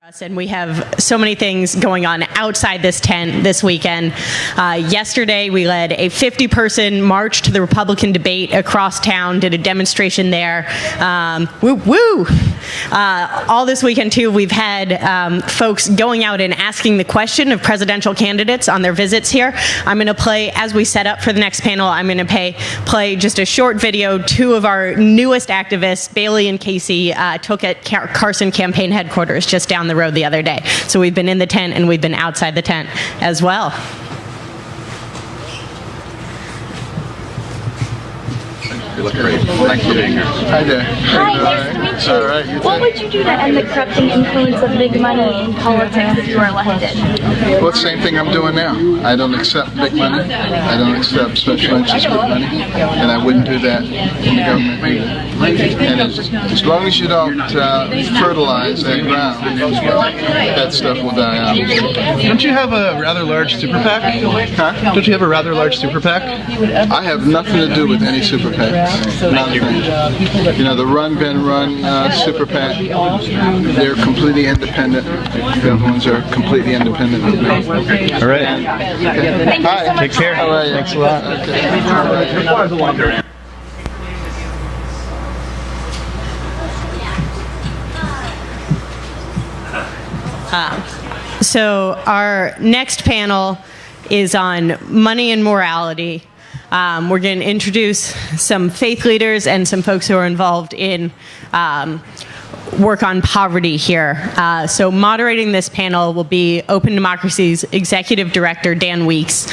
And we have so many things going on outside this tent this weekend. Yesterday, we led a 50-person march to the Republican debate across town, did a demonstration there. Woo, woo! All this weekend, too, we've had folks going out and asking the question of presidential candidates on their visits here. I'm going to play, as we set up for the next panel, I'm going to play just a short video. Two of our newest activists, Bailey and Casey, took at Carson campaign headquarters just down the road the other day. So we've been in the tent and we've been outside the tent as well. You look great. Thank you. Hi there. Hi, nice to meet you. All right, what would you do to end the corrupting influence of big money in politics if you were elected? Well, it's the same thing I'm doing now. I don't accept big money. I don't accept special interest with money. And I wouldn't do that in the government either. And as long as you don't fertilize that ground, that stuff will die out. Don't you have a rather large super PAC? Huh? Don't you have a rather large super PAC? I have nothing to do with any super PACs. Not a thing. You know, the Run Ben Run super PAC, they're completely independent. The other ones are completely independent of me. All right. Okay. Hi. Take care. How are you? Thanks a lot. Okay. So our next panel is on money and morality. We're going to introduce some faith leaders and some folks who are involved in work on poverty here. So moderating this panel will be Open Democracy's Executive Director, Dan Weeks.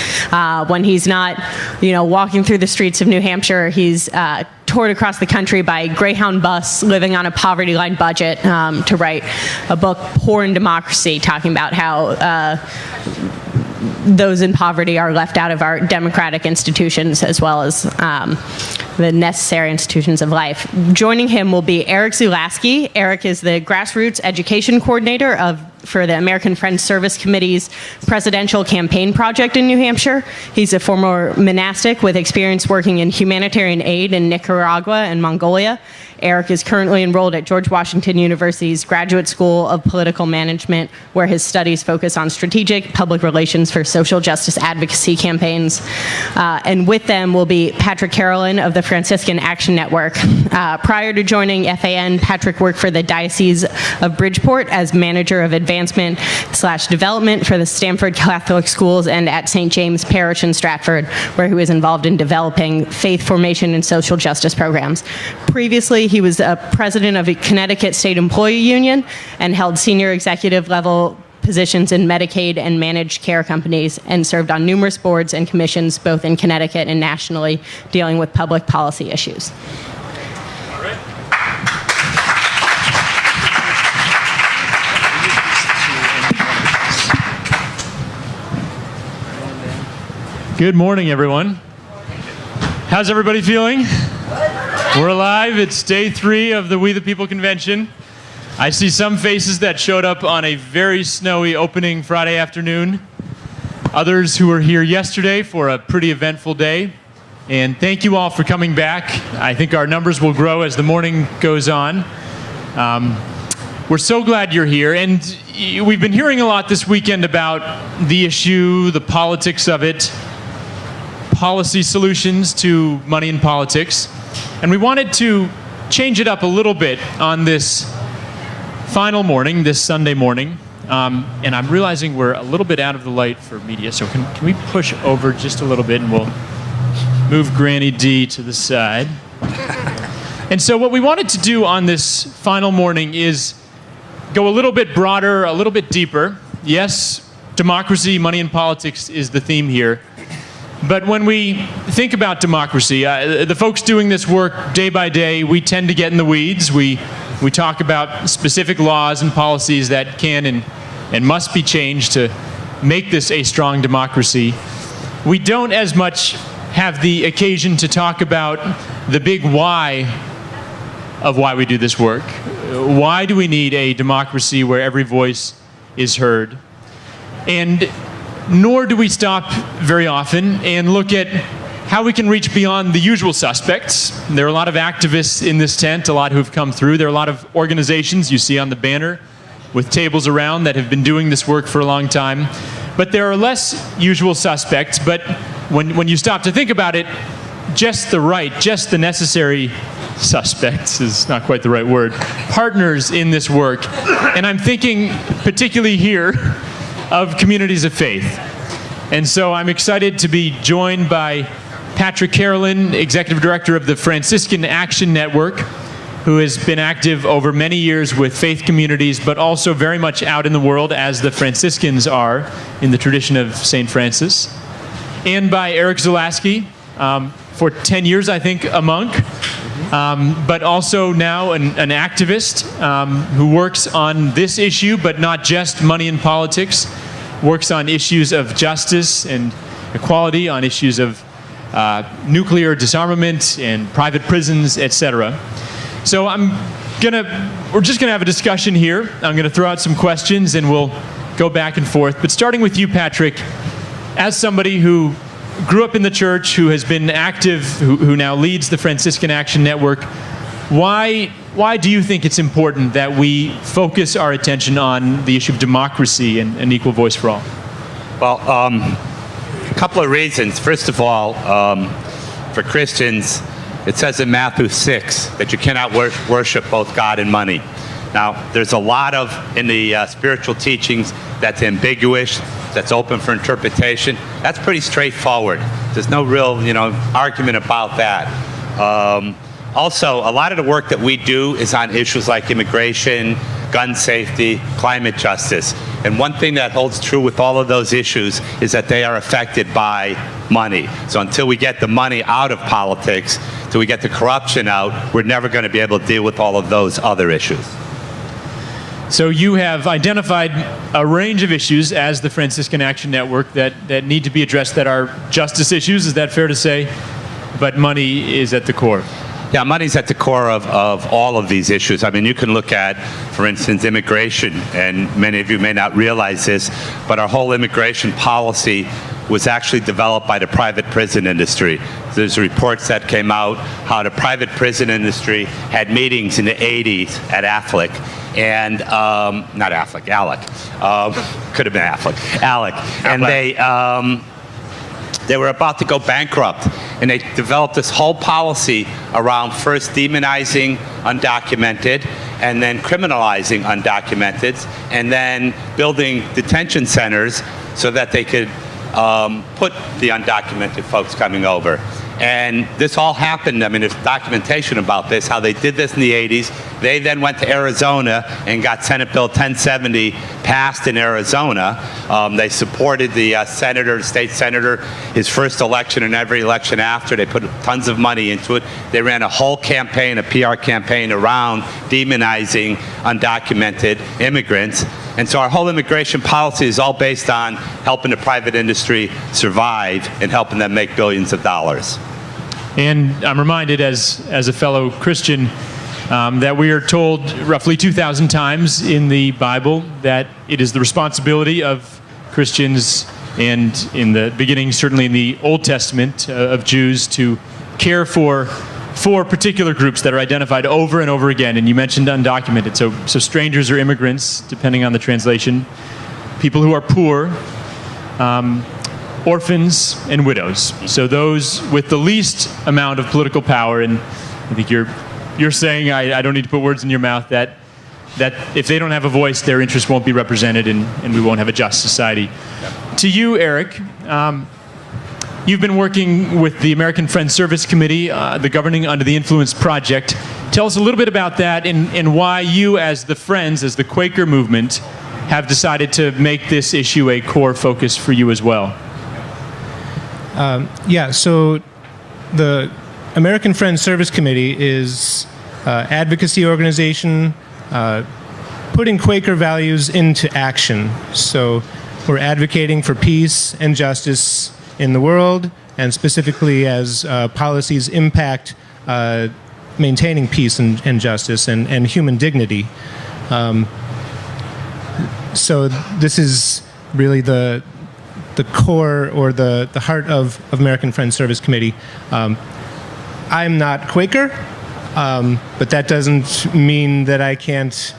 When he's not, walking through the streets of New Hampshire, he's toured across the country by Greyhound bus, living on a poverty line budget, to write a book, Poor in Democracy, talking about how those in poverty are left out of our democratic institutions as well as the necessary institutions of life. Joining him will be Eric Zulaski. Eric is the grassroots education coordinator for the American Friends Service Committee's presidential campaign project in New Hampshire. He's a former monastic with experience working in humanitarian aid in Nicaragua and Mongolia. Eric is currently enrolled at George Washington University's Graduate School of Political Management, where his studies focus on strategic public relations for social justice advocacy campaigns. And with them will be Patrick Carolan of the Franciscan Action Network. Prior to joining FAN, Patrick worked for the Diocese of Bridgeport as manager of advancement/development for the Stanford Catholic Schools and at St. James Parish in Stratford, where he was involved in developing faith formation and social justice programs. Previously, he was a president of a Connecticut State Employee Union and held senior executive level positions in Medicaid and managed care companies and served on numerous boards and commissions both in Connecticut and nationally dealing with public policy issues. All right. Good morning, everyone. How's everybody feeling? We're alive. It's day 3 of the We the People convention. I see some faces that showed up on a very snowy opening Friday afternoon. Others who were here yesterday for a pretty eventful day. And thank you all for coming back. I think our numbers will grow as the morning goes on. We're so glad you're here. And we've been hearing a lot this weekend about the issue, the politics of it, policy solutions to money in politics. And we wanted to change it up a little bit on this final morning, this Sunday morning. And I'm realizing we're a little bit out of the light for media, so can we push over just a little bit and we'll move Granny D to the side. And so what we wanted to do on this final morning is go a little bit broader, a little bit deeper. Yes, democracy, money in politics is the theme here. But when we think about democracy, the folks doing this work day by day, we tend to get in the weeds. We talk about specific laws and policies that can and must be changed to make this a strong democracy. We don't as much have the occasion to talk about the big why of why we do this work. Why do we need a democracy where every voice is heard? And nor do we stop very often and look at how we can reach beyond the usual suspects. There are a lot of activists in this tent, a lot who've come through. There are a lot of organizations you see on the banner with tables around that have been doing this work for a long time. But there are less usual suspects, but when you stop to think about it, just the necessary suspects is not quite the right word, partners in this work. And I'm thinking particularly here of communities of faith. And so I'm excited to be joined by Patrick Carolan, Executive Director of the Franciscan Action Network, who has been active over many years with faith communities, but also very much out in the world, as the Franciscans are in the tradition of St. Francis. And by Eric Zalaski, for 10 years, I think, a monk, but also now an activist who works on this issue, but not just money and politics, works on issues of justice and equality, on issues of nuclear disarmament and private prisons, etc. So we're just gonna have a discussion here. I'm gonna throw out some questions and we'll go back and forth. But starting with you, Patrick, as somebody who grew up in the church, who has been active, who now leads the Franciscan Action Network, why do you think it's important that we focus our attention on the issue of democracy and an equal voice for all? Well, a couple of reasons. First of all, for Christians, it says in Matthew 6 that you cannot worship both God and money. Now, there's a lot in the spiritual teachings that's ambiguous, that's open for interpretation. That's pretty straightforward. There's no real, argument about that. Also, a lot of the work that we do is on issues like immigration, gun safety, climate justice. And one thing that holds true with all of those issues is that they are affected by money. So until we get the money out of politics, until we get the corruption out, we're never going to be able to deal with all of those other issues. So you have identified a range of issues as the Franciscan Action Network that need to be addressed, that are justice issues. Is that fair to say? But money is at the core. Yeah, money's at the core of all of these issues. I mean, you can look at, for instance, immigration, and many of you may not realize this, but our whole immigration policy was actually developed by the private prison industry. There's reports that came out how the private prison industry had meetings in the 80s at AFLIC, and not AFLIC, ALEC. Could have been AFLIC, ALEC. And they were about to go bankrupt, and they developed this whole policy around first demonizing undocumented, and then criminalizing undocumented, and then building detention centers so that they could put the undocumented folks coming over. And this all happened, I mean, there's documentation about this, how they did this in the 80s. They then went to Arizona and got Senate Bill 1070 passed in Arizona. They supported the state senator, his first election and every election after. They put tons of money into it. They ran a whole campaign, a PR campaign around demonizing undocumented immigrants. And so our whole immigration policy is all based on helping the private industry survive and helping them make billions of dollars. And I'm reminded as a fellow Christian that we are told roughly 2,000 times in the Bible that it is the responsibility of Christians, and in the beginning, certainly in the Old Testament, of Jews, to care for particular groups that are identified over and over again. And you mentioned undocumented, so strangers or immigrants, depending on the translation, people who are poor, orphans, and widows. So those with the least amount of political power. And I think you're saying, I don't need to put words in your mouth, that if they don't have a voice, their interests won't be represented, and we won't have a just society. Yep. To you, Eric, you've been working with the American Friends Service Committee, the Governing Under the Influence Project. Tell us a little bit about that, and why you, as the Friends, as the Quaker movement, have decided to make this issue a core focus for you as well. So the American Friends Service Committee is an advocacy organization putting Quaker values into action. So we're advocating for peace and justice in the world, and specifically as policies impact maintaining peace and justice and human dignity. So this is really the core or the heart of American Friends Service Committee. I'm not Quaker, but that doesn't mean that I can't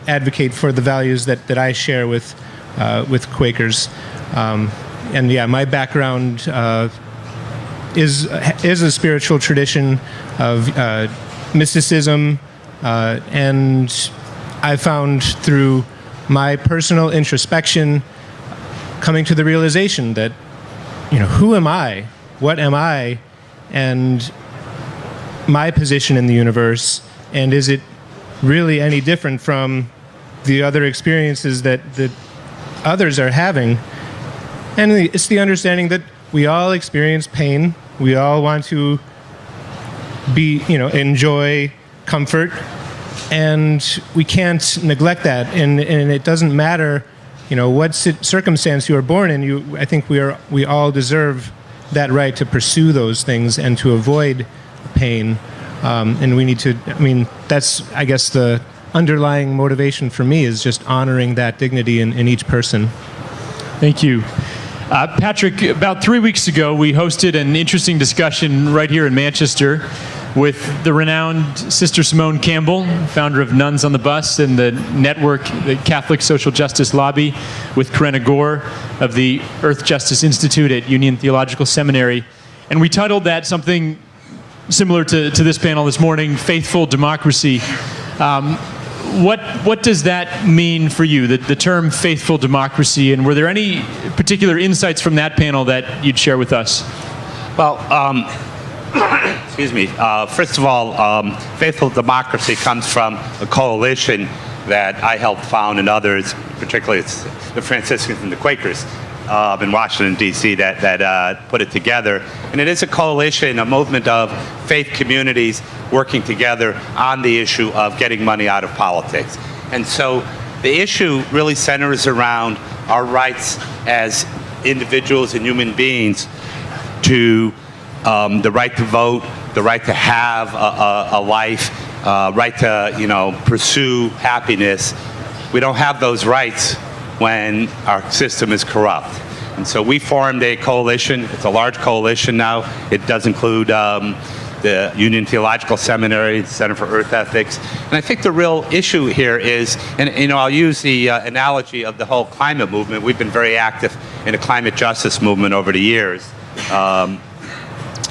advocate for the values that I share with Quakers. And yeah, my background is a spiritual tradition of mysticism, and I found through my personal introspection coming to the realization that, who am I? What am I? And my position in the universe, and is it really any different from the other experiences that others are having? And it's the understanding that we all experience pain. We all want to enjoy comfort, and we can't neglect that. And it doesn't matter, what circumstance you are born in. I think we all deserve that right to pursue those things and to avoid pain. And we need to. That's, I guess, the underlying motivation for me is just honoring that dignity in each person. Thank you. Patrick, about 3 weeks ago, we hosted an interesting discussion right here in Manchester with the renowned Sister Simone Campbell, founder of Nuns on the Bus and the network, the Catholic Social Justice Lobby, with Karenna Gore of the Earth Justice Institute at Union Theological Seminary. And we titled that something similar to this panel this morning, Faithful Democracy. What does that mean for you, the term faithful democracy, and were there any particular insights from that panel that you'd share with us? Well, excuse me. First of all, faithful democracy comes from a coalition that I helped found, and others, particularly it's the Franciscans and the Quakers in Washington, D.C., that put it together. And it is a coalition, a movement of faith communities working together on the issue of getting money out of politics. And so the issue really centers around our rights as individuals and human beings to the right to vote, the right to have a life, right to pursue happiness. We don't have those rights when our system is corrupt. And so we formed a coalition. It's a large coalition now. It does include the Union Theological Seminary, the Center for Earth Ethics. And I think the real issue here is, and I'll use the analogy of the whole climate movement. We've been very active in the climate justice movement over the years.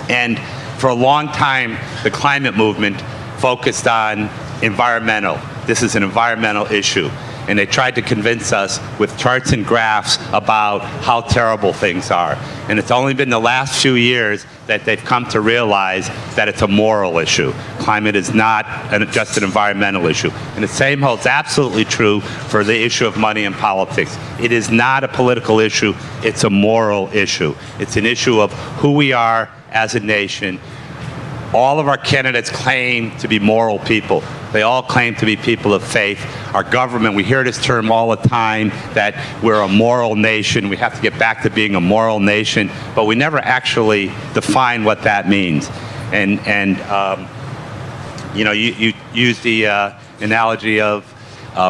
And for a long time, the climate movement focused on environmental. This is an environmental issue. And they tried to convince us with charts and graphs about how terrible things are. And it's only been the last few years that they've come to realize that it's a moral issue. Climate is not just an environmental issue. And the same holds absolutely true for the issue of money and politics. It is not a political issue, it's a moral issue. It's an issue of who we are as a nation. All of our candidates claim to be moral people. They all claim to be people of faith. Our government, we hear this term all the time, that we're a moral nation. We have to get back to being a moral nation, but we never actually define what that means. And you used the analogy of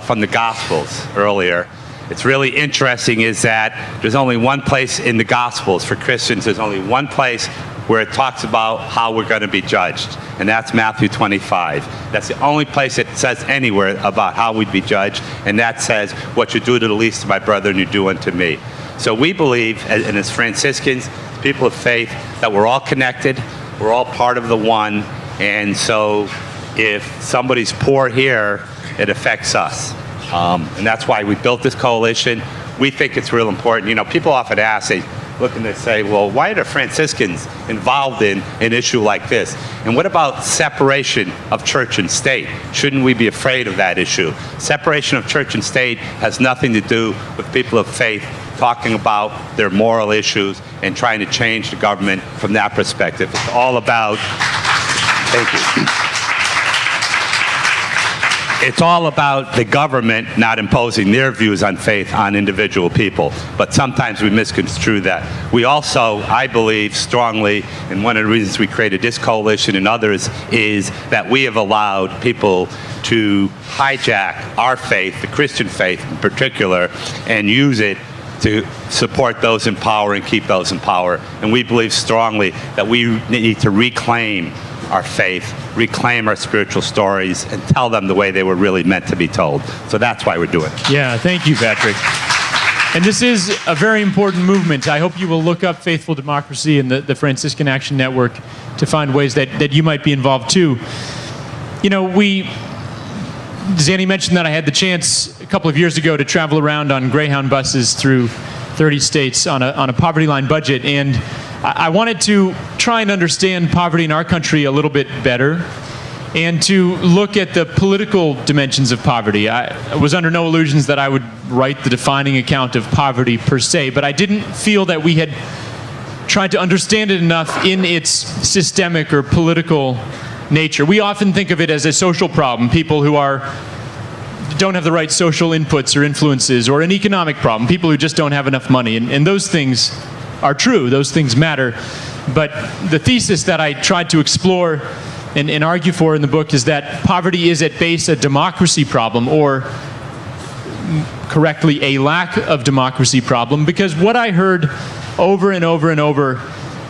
from the Gospels earlier. It's really interesting is that there's only one place in the Gospels for Christians. There's only one place where it talks about how we're going to be judged, and that's Matthew 25. That's the only place it says anywhere about how we'd be judged, and that says, what you do to the least of my brethren, you do unto me. So we believe, and as Franciscans, people of faith, that we're all connected, we're all part of the one, and so if somebody's poor here, it affects us. And that's why we built this coalition. We think it's real important. People often ask, they look and they say, well, why are the Franciscans involved in an issue like this? And what about separation of church and state? Shouldn't we be afraid of that issue? Separation of church and state has nothing to do with people of faith talking about their moral issues and trying to change the government from that perspective. It's all about, thank you. It's all about the government not imposing their views on faith on individual people. But sometimes we misconstrue that. We also, I believe strongly, and one of the reasons we created this coalition and others is that we have allowed people to hijack our faith, the Christian faith in particular, and use it to support those in power and keep those in power. And we believe strongly that we need to reclaim our faith, reclaim our spiritual stories, and tell them the way they were really meant to be told. So that's why we're doing it. Yeah, thank you, Patrick. And this is a very important movement. I hope you will look up Faithful Democracy and the Franciscan Action Network to find ways that you might be involved too. You know, Zanny mentioned that I had the chance a couple of years ago to travel around on Greyhound buses through 30 states on a poverty line budget, and I wanted to try and understand poverty in our country a little bit better and to look at the political dimensions of poverty. I was under no illusions that I would write the defining account of poverty per se, but I didn't feel that we had tried to understand it enough in its systemic or political nature. We often think of it as a social problem, people who don't have the right social inputs or influences, or an economic problem, people who just don't have enough money. And those things are true, those things matter. But the thesis that I tried to explore and argue for in the book is that poverty is at base a democracy problem, or correctly, a lack of democracy problem, because what I heard over and over and over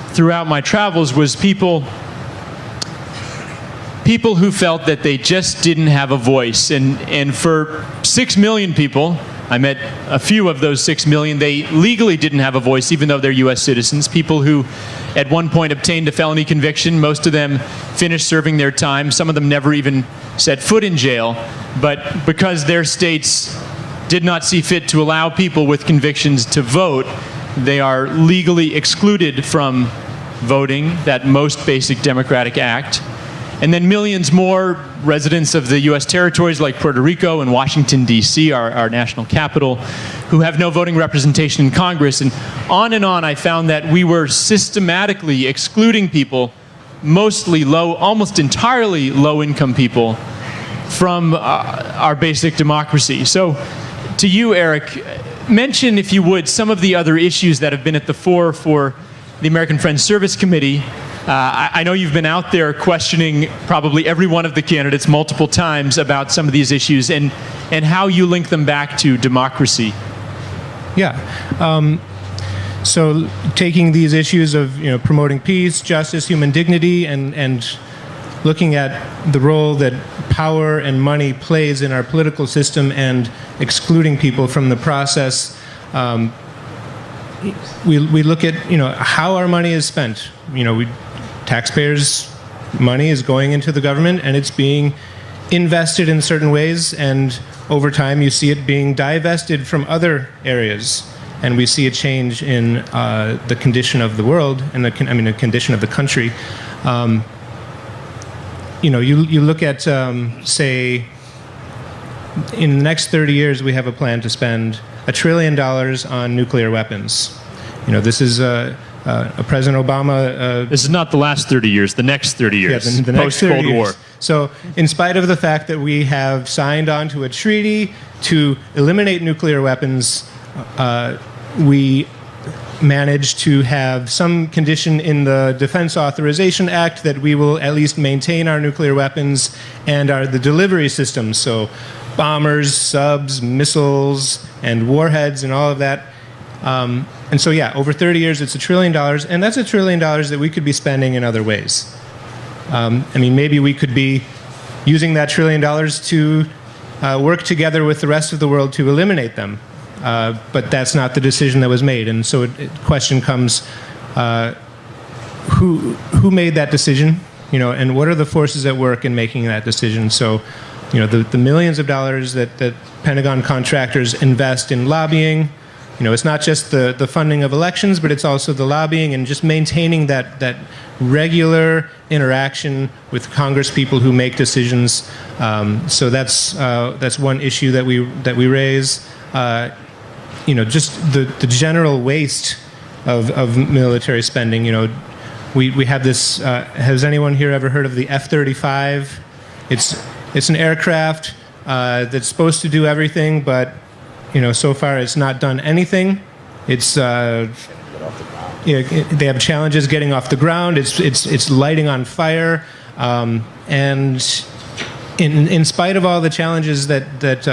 throughout my travels was people who felt that they just didn't have a voice. And for 6 million people, I met a few of those 6 million, they legally didn't have a voice, even though they're U.S. citizens. People who at one point obtained a felony conviction, most of them finished serving their time. Some of them never even set foot in jail. But because their states did not see fit to allow people with convictions to vote, they are legally excluded from voting, that most basic democratic act. And then millions more residents of the U.S. territories like Puerto Rico and Washington, D.C., our national capital, who have no voting representation in Congress. And on I found that we were systematically excluding people, mostly low, almost entirely low-income people, from our basic democracy. So to you, Eric, mention, if you would, some of the other issues that have been at the fore for the American Friends Service Committee. I know you've been out there questioning probably every one of the candidates multiple times about some of these issues and how you link them back to democracy. Yeah. So taking these issues of promoting peace, justice, human dignity, and looking at the role that power and money plays in our political system and excluding people from the process, we look at how our money is spent. Taxpayers' money is going into the government and it's being invested in certain ways, and over time you see it being divested from other areas, and we see a change in the condition of the world and the condition of the country. You look at say in the next 30 years we have a plan to spend $1 trillion on nuclear weapons. This is President Obama. This is not the last 30 years, the next 30 years, the next 30 post-Cold War. So in spite of the fact that we have signed on to a treaty to eliminate nuclear weapons, we managed to have some condition in the Defense Authorization Act that we will at least maintain our nuclear weapons and the delivery systems. So bombers, subs, missiles, and warheads and all of that. And so, over 30 years, it's $1 trillion, and that's $1 trillion that we could be spending in other ways. Maybe we could be using that $1 trillion to work together with the rest of the world to eliminate them. But that's not the decision that was made. And so the question comes, who made that decision? And what are the forces at work in making that decision? So, the millions of dollars that Pentagon contractors invest in lobbying, it's not just the funding of elections, but it's also the lobbying and just maintaining that regular interaction with Congress people who make decisions. So that's one issue that we raise. Just the general waste of military spending. We have this. Has anyone here ever heard of the F-35? It's an aircraft that's supposed to do everything, but so far it's not done anything. It's they have challenges getting off the ground. It's lighting on fire, and in spite of all the challenges that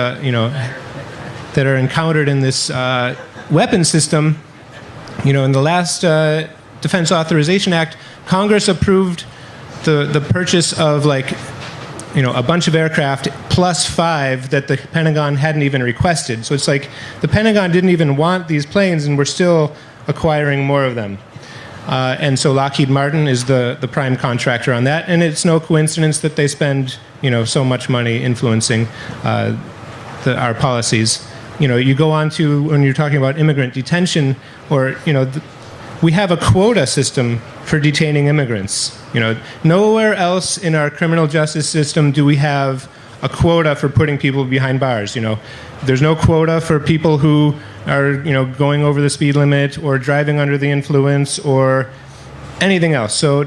are encountered in this weapon system, in the last Defense Authorization Act, Congress approved the purchase of a bunch of aircraft plus 5 that the Pentagon hadn't even requested. So it's like the Pentagon didn't even want these planes, and we're still acquiring more of them. And so Lockheed Martin is the prime contractor on that, and it's no coincidence that they spend so much money influencing our policies. You go on to, when you're talking about immigrant detention, or we have a quota system for detaining immigrants. Nowhere else in our criminal justice system do we have a quota for putting people behind bars. There's no quota for people who are going over the speed limit or driving under the influence or anything else. So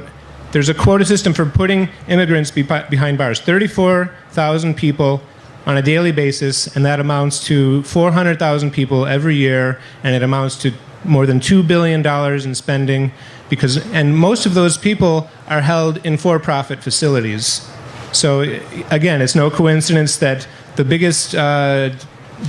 there's a quota system for putting immigrants behind bars. 34,000 people on a daily basis, and that amounts to 400,000 people every year, and it amounts to more than $2 billion in spending, and most of those people are held in for-profit facilities. So again, it's no coincidence that the biggest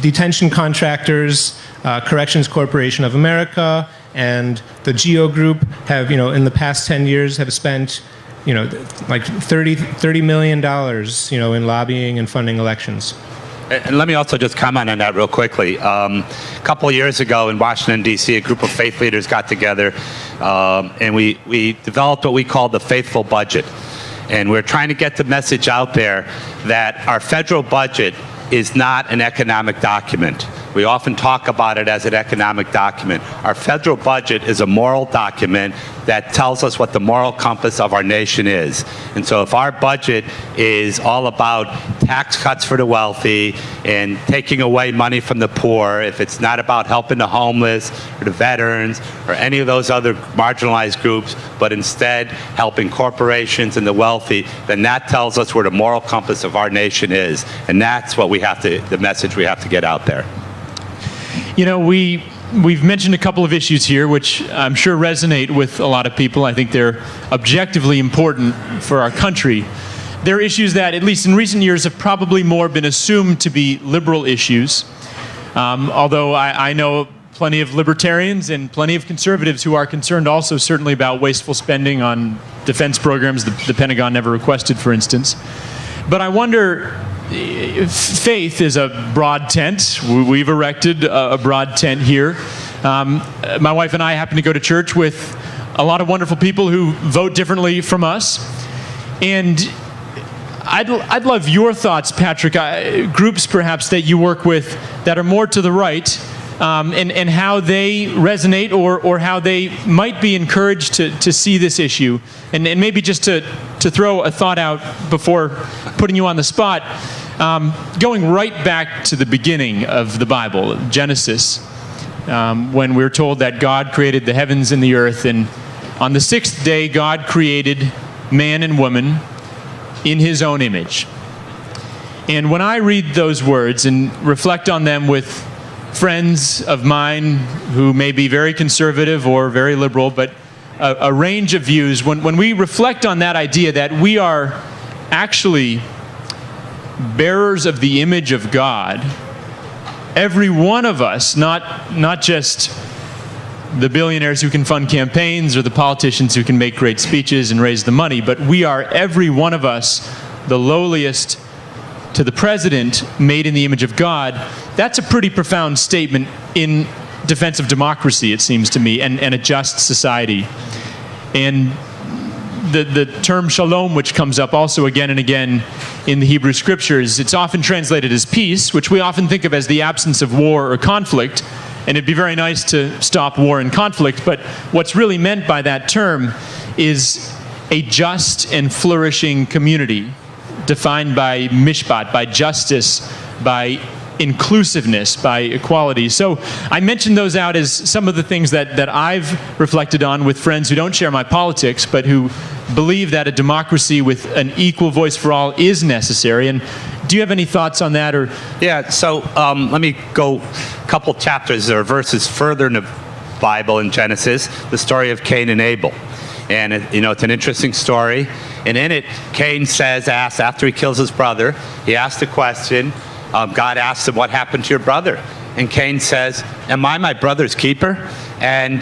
detention contractors, Corrections Corporation of America and the GEO Group have, in the past 10 years have spent, like $30 million, in lobbying and funding elections. And let me also just comment on that real quickly. A couple of years ago in Washington, D.C., a group of faith leaders got together, and we developed what we call the faithful budget. And we're trying to get the message out there that our federal budget is not an economic document. We often talk about it as an economic document. Our federal budget is a moral document that tells us what the moral compass of our nation is. And so if our budget is all about tax cuts for the wealthy and taking away money from the poor, if it's not about helping the homeless or the veterans or any of those other marginalized groups, but instead helping corporations and the wealthy, then that tells us where the moral compass of our nation is. And that's what the message we have to get out there. We've mentioned a couple of issues here, which I'm sure resonate with a lot of people. I think they're objectively important for our country. They're issues that, at least in recent years, have probably more been assumed to be liberal issues. Although I know plenty of libertarians and plenty of conservatives who are concerned also certainly about wasteful spending on defense programs the Pentagon never requested, for instance. But I wonder, faith is a broad tent. We've erected a broad tent here. My wife and I happen to go to church with a lot of wonderful people who vote differently from us. And I'd love your thoughts, Patrick, groups perhaps that you work with that are more to the right, and how they resonate or how they might be encouraged to see this issue. And maybe just to throw a thought out before putting you on the spot, going right back to the beginning of the Bible, Genesis, when we're told that God created the heavens and the earth, and on the sixth day God created man and woman in his own image. And when I read those words and reflect on them with friends of mine who may be very conservative or very liberal, but a range of views, when we reflect on that idea that we are actually bearers of the image of God, every one of us, not just the billionaires who can fund campaigns or the politicians who can make great speeches and raise the money, but we are, every one of us, the lowliest to the president, made in the image of God. That's a pretty profound statement in defense of democracy, it seems to me, and a just society. And the term shalom, which comes up also again and again in the Hebrew Scriptures, it's often translated as peace, which we often think of as the absence of war or conflict. And it'd be very nice to stop war and conflict, but what's really meant by that term is a just and flourishing community, defined by mishpat, by justice, by inclusiveness, by equality. So I mentioned those out as some of the things that I've reflected on with friends who don't share my politics, but who believe that a democracy with an equal voice for all is necessary. And do you have any thoughts on that? Or Yeah, so let me go a couple chapters or verses further in the Bible in Genesis, the story of Cain and Abel. And it's an interesting story. And in it, Cain asks, after he kills his brother, he asks the question, God asks him, what happened to your brother? And Cain says, am I my brother's keeper? And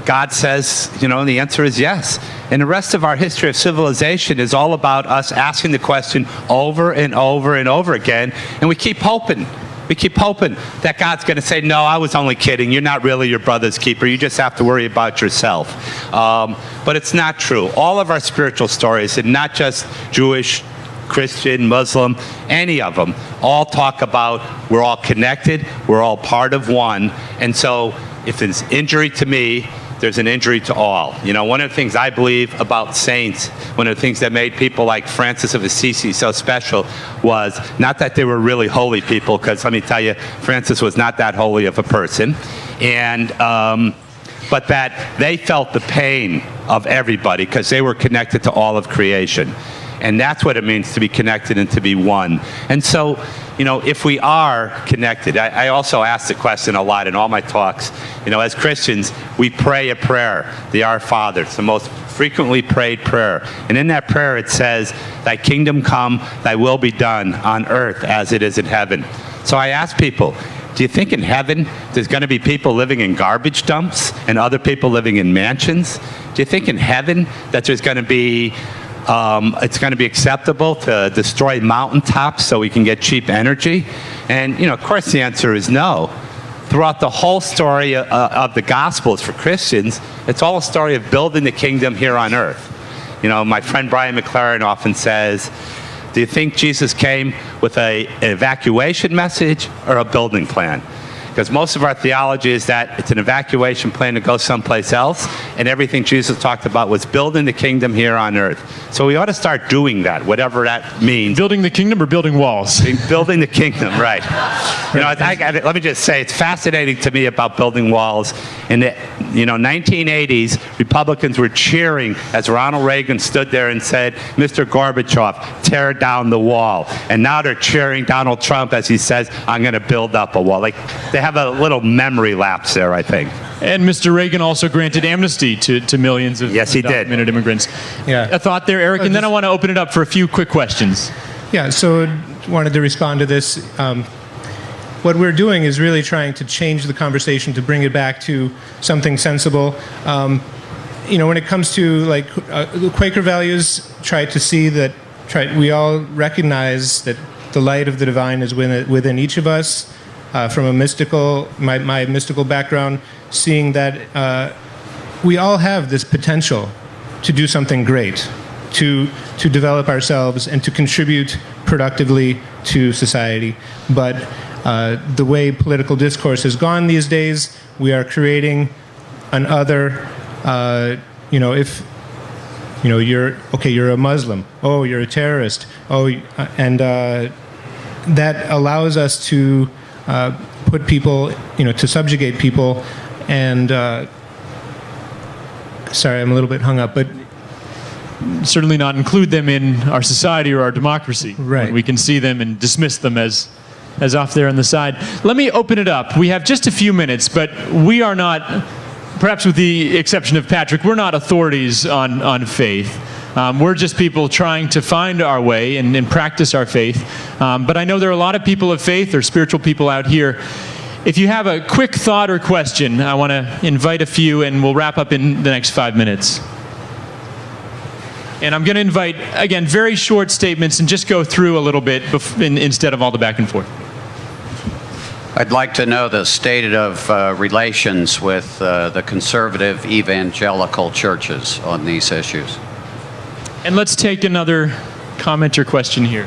God says, the answer is yes. And the rest of our history of civilization is all about us asking the question over and over and over again, and we keep hoping. We keep hoping that God's going to say, no, I was only kidding. You're not really your brother's keeper. You just have to worry about yourself. But it's not true. All of our spiritual stories, and not just Jewish, Christian, Muslim, any of them, all talk about we're all connected, we're all part of one. And so if there's injury to me, there's an injury to all. One of the things I believe about saints, one of the things that made people like Francis of Assisi so special was not that they were really holy people, because let me tell you, Francis was not that holy of a person, and but that they felt the pain of everybody because they were connected to all of creation. And that's what it means to be connected and to be one. And so, if we are connected, I also ask the question a lot in all my talks. As Christians, we pray a prayer, the Our Father. It's the most frequently prayed prayer. And in that prayer it says, thy kingdom come, thy will be done on earth as it is in heaven. So I ask people, do you think in heaven there's going to be people living in garbage dumps and other people living in mansions? Do you think in heaven that there's going to be it's going to be acceptable to destroy mountaintops so we can get cheap energy? And, of course, the answer is no. Throughout the whole story of the Gospels for Christians, it's all a story of building the kingdom here on earth. My friend Brian McLaren often says, do you think Jesus came with an evacuation message or a building plan? Because most of our theology is that it's an evacuation plan to go someplace else, and everything Jesus talked about was building the kingdom here on earth. So we ought to start doing that, whatever that means. Building the kingdom or building walls? Building the kingdom, right. Let me just say, it's fascinating to me about building walls. In the 1980s, Republicans were cheering as Ronald Reagan stood there and said, Mr. Gorbachev, tear down the wall. And now they're cheering Donald Trump as he says, I'm going to build up a wall. They have a little memory lapse there, I think. And Mr. Reagan also granted amnesty to millions of undocumented immigrants. Yeah. A thought there, Eric, and then I want to open it up for a few quick questions. Yeah, so wanted to respond to this. What we're doing is really trying to change the conversation to bring it back to something sensible. When it comes to the Quaker values, we all recognize that the light of the divine is within each of us. From my mystical background, seeing that we all have this potential to do something great, to develop ourselves and to contribute productively to society. But the way political discourse has gone these days, we are creating an other. If you're a Muslim. Oh, you're a terrorist. Oh, and that allows us to put people, to subjugate people, and sorry, I'm a little bit hung up, but certainly not include them in our society or our democracy. Right. We can see them and dismiss them as off there on the side. Let me open it up. We have just a few minutes, but we are not, perhaps with the exception of Patrick, we're not authorities on faith. We're just people trying to find our way and practice our faith. But I know there are a lot of people of faith or spiritual people out here. If you have a quick thought or question, I want to invite a few, and we'll wrap up in the next 5 minutes. And I'm going to invite, again, very short statements and just go through a little bit instead of all the back and forth. I'd like to know the state of relations with the conservative evangelical churches on these issues. And let's take another comment or question here.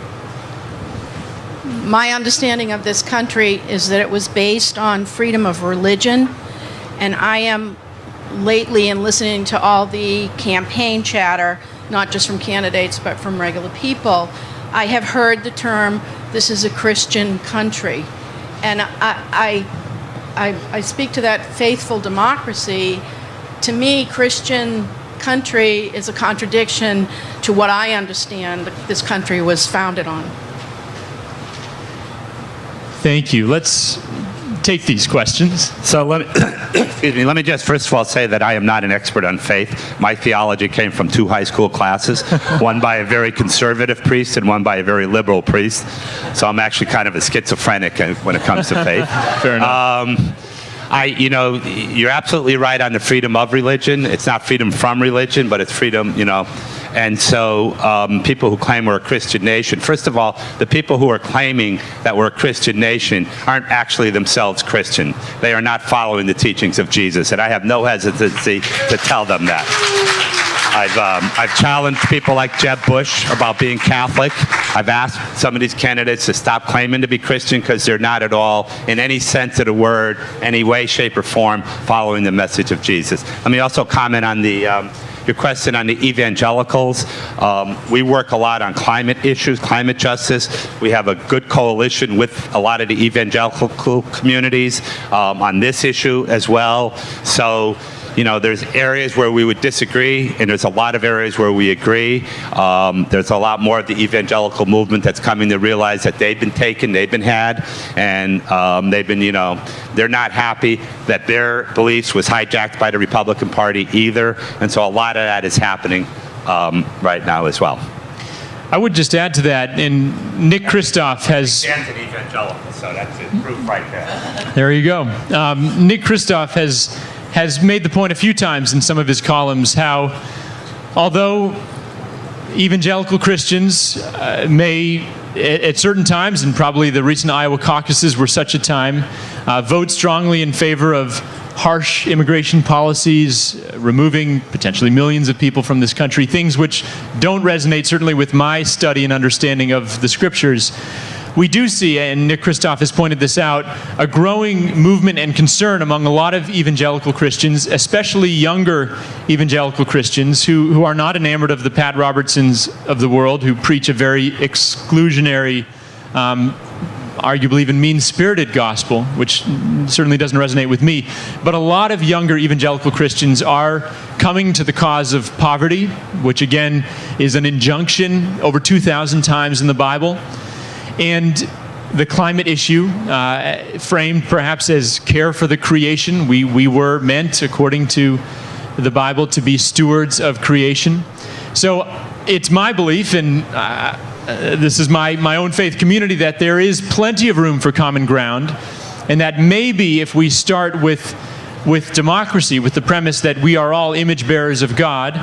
My understanding of this country is that it was based on freedom of religion, and I am lately in listening to all the campaign chatter, not just from candidates but from regular people, I have heard the term, this is a Christian country. And I speak to that faithful democracy. To me, Christian country is a contradiction to what I understand this country was founded on. Thank you. Let's take these questions. So let me just first of all say that I am not an expert on faith. My theology came from 2 high school classes, one by a very conservative priest and one by a very liberal priest. So I'm actually kind of a schizophrenic when it comes to faith. Fair enough. You're absolutely right on the freedom of religion. It's not freedom from religion, but it's freedom, And so people who claim we're a Christian nation, first of all, the people who are claiming that we're a Christian nation aren't actually themselves Christian. They are not following the teachings of Jesus, and I have no hesitancy to tell them that. I've challenged people like Jeb Bush about being Catholic. I've asked some of these candidates to stop claiming to be Christian because they're not at all, in any sense of the word, any way, shape, or form, following the message of Jesus. Let me also comment on your question on the evangelicals. We work a lot on climate issues, climate justice. We have a good coalition with a lot of the evangelical communities on this issue as well. So, there's areas where we would disagree, and there's a lot of areas where we agree. There's a lot more of the evangelical movement that's coming to realize that they've been taken, they've been had, and they've been, they're not happy that their beliefs was hijacked by the Republican Party either. And so a lot of that is happening right now as well. I would just add to that, and Nick Kristof has... Dan's an evangelical, so that's it, proof right there. There you go. Nick Kristof has made the point a few times in some of his columns how, although evangelical Christians may, at certain times, and probably the recent Iowa caucuses were such a time, vote strongly in favor of harsh immigration policies, removing potentially millions of people from this country, things which don't resonate certainly with my study and understanding of the scriptures. We do see, and Nick Kristof has pointed this out, a growing movement and concern among a lot of evangelical Christians, especially younger evangelical Christians who are not enamored of the Pat Robertsons of the world, who preach a very exclusionary, arguably even mean-spirited gospel, which certainly doesn't resonate with me. But a lot of younger evangelical Christians are coming to the cause of poverty, which again is an injunction over 2,000 times in the Bible. And the climate issue, framed perhaps as care for the creation. We were meant, according to the Bible, to be stewards of creation. So it's my belief, and this is my own faith community, that there is plenty of room for common ground, and that maybe if we start with democracy, with the premise that we are all image bearers of God,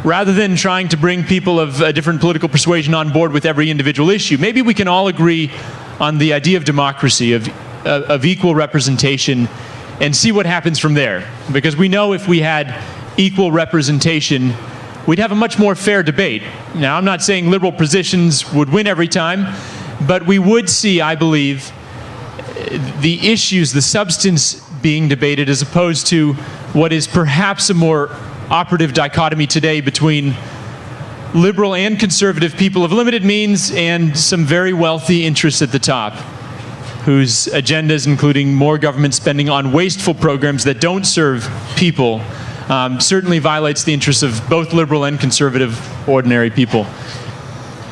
rather than trying to bring people of a different political persuasion on board with every individual issue, maybe we can all agree on the idea of democracy, of equal representation, and see what happens from there. Because we know if we had equal representation, we'd have a much more fair debate. Now, I'm not saying liberal positions would win every time, but we would see, I believe, the issues, the substance being debated, as opposed to what is perhaps a more operative dichotomy today between liberal and conservative people of limited means and some very wealthy interests at the top, whose agendas, including more government spending on wasteful programs that don't serve people, certainly violates the interests of both liberal and conservative ordinary people.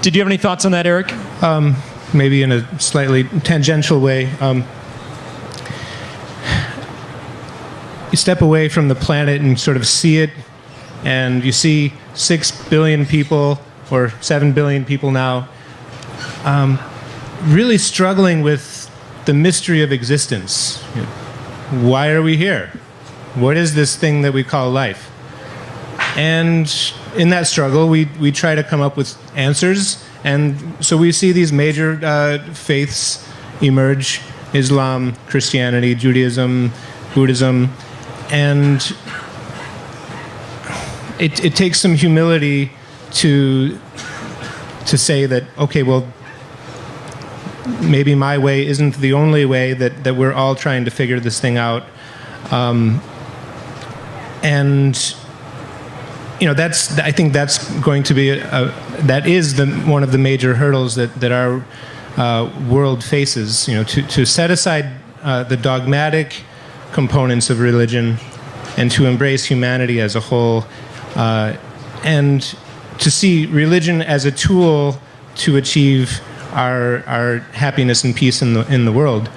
Did you have any thoughts on that, Eric? Maybe in a slightly tangential way. You step away from the planet and sort of see it, and you see 6 billion people, or 7 billion people now, really struggling with the mystery of existence. Why are we here? What is this thing that we call life? And in that struggle, we try to come up with answers, and so we see these major faiths emerge: Islam, Christianity, Judaism, Buddhism. And it takes some humility to say that, okay, well, maybe my way isn't the only way, that we're all trying to figure this thing out. And I think that's going to be that is one of the major hurdles that our world faces. To set aside the dogmatic components of religion and to embrace humanity as a whole, and to see religion as a tool to achieve our happiness and peace in the world.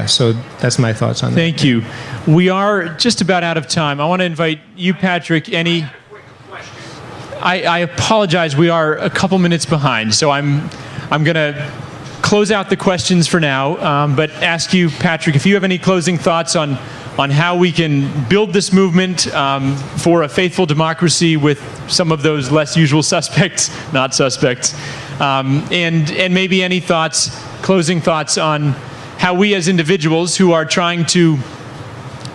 So that's my thoughts on that. Thank you. We are just about out of time. I want to invite you, Patrick, I apologize, we are a couple minutes behind, so I'm going to close out the questions for now, but ask you, Patrick, if you have any closing thoughts on how we can build this movement for a faithful democracy with some of those less usual suspects, not suspects, and maybe any closing thoughts on how we as individuals who are trying to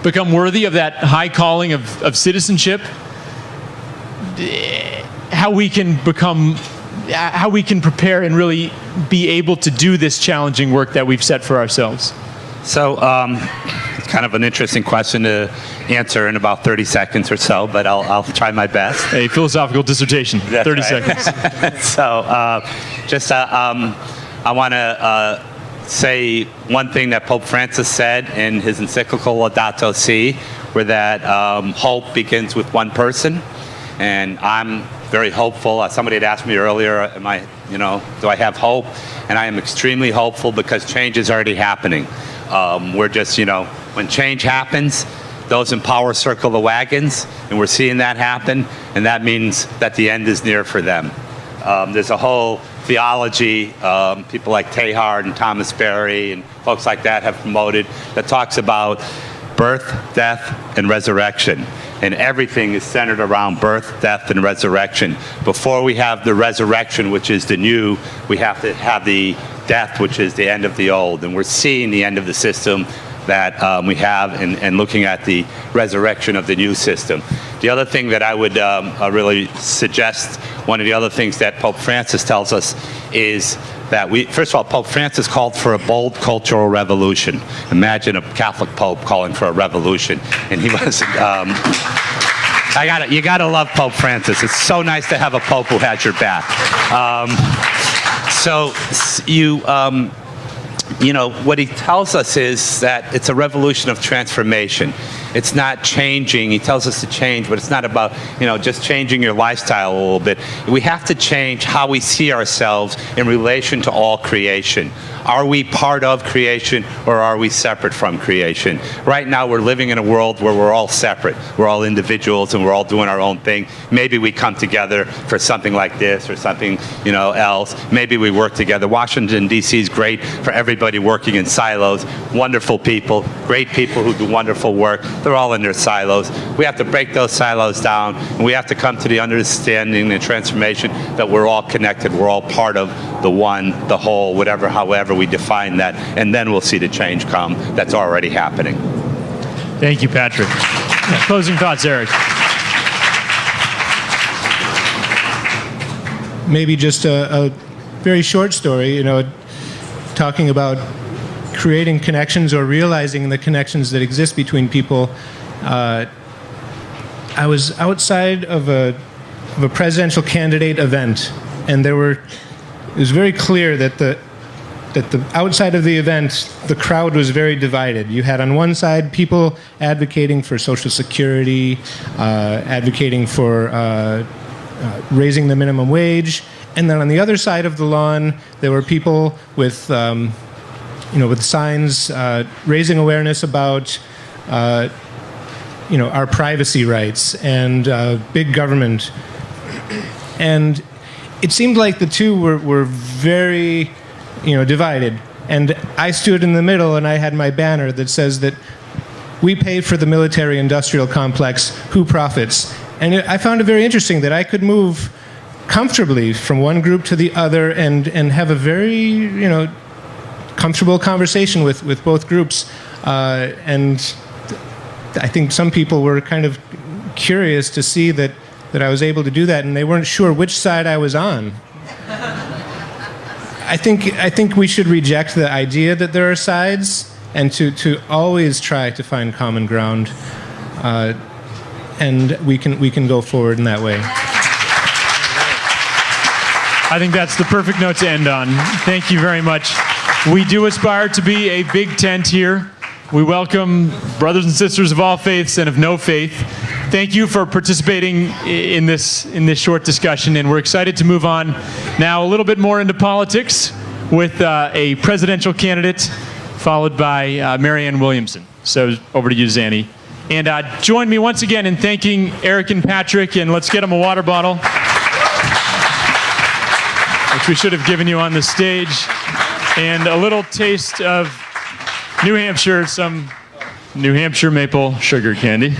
become worthy of that high calling of citizenship, how we can prepare and really be able to do this challenging work that we've set for ourselves. So it's kind of an interesting question to answer in about 30 seconds or so, but I'll try my best. A philosophical dissertation, 30 seconds. So I want to say one thing that Pope Francis said in his encyclical Laudato Si, where that hope begins with one person. And I'm very hopeful. Somebody had asked me earlier, do I have hope? And I am extremely hopeful because change is already happening. We're just, when change happens, those in power circle the wagons, and we're seeing that happen, and that means that the end is near for them. There's a whole theology, people like Teilhard and Thomas Berry and folks like that have promoted, that talks about birth, death, and resurrection. And everything is centered around birth, death, and resurrection. Before we have the resurrection, which is the new, we have to have the death, which is the end of the old. And we're seeing the end of the system that we have and looking at the resurrection of the new system. The other thing that I would really suggest, one of the other things that Pope Francis tells us is that first of all, Pope Francis called for a bold cultural revolution. Imagine a Catholic Pope calling for a revolution. And he was, you gotta love Pope Francis. It's so nice to have a Pope who has your back. What he tells us is that it's a revolution of transformation. It's not changing. He tells us to change, but it's not about, just changing your lifestyle a little bit. We have to change how we see ourselves in relation to all creation. Are we part of creation or are we separate from creation? Right now we're living in a world where we're all separate. We're all individuals and we're all doing our own thing. Maybe we come together for something like this or something, else. Maybe we work together. Washington, D.C. is great for everybody working in silos. Wonderful people, great people who do wonderful work. They're all in their silos. We have to break those silos down, and we have to come to the understanding and transformation that we're all connected. We're all part of the one, the whole, however we define that, and then we'll see the change come that's already happening. Thank you, Patrick. Closing thoughts, Eric. Maybe just a very short story, talking about creating connections or realizing the connections that exist between people. I was outside of a presidential candidate event, and it was very clear that the outside of the event, the crowd was very divided. You had on one side people advocating for Social Security, advocating for raising the minimum wage, and then on the other side of the lawn, there were people with with signs raising awareness about our privacy rights and big government. And it seemed like the two were very divided. And I stood in the middle and I had my banner that says that we pay for the military-industrial complex, who profits? And I found it very interesting that I could move comfortably from one group to the other and have a very comfortable conversation with both groups. And I think some people were kind of curious to see that I was able to do that, and they weren't sure which side I was on. I think we should reject the idea that there are sides and to always try to find common ground, and we can go forward in that way. I think that's the perfect note to end on. Thank you very much. We do aspire to be a big tent here. We welcome brothers and sisters of all faiths and of no faith. Thank you for participating in this short discussion, and we're excited to move on now a little bit more into politics with a presidential candidate, followed by Marianne Williamson. So over to you, Zanny. And join me once again in thanking Eric and Patrick, and let's get them a water bottle, which we should have given you on the stage. and a little taste of New Hampshire, some New Hampshire maple sugar candy.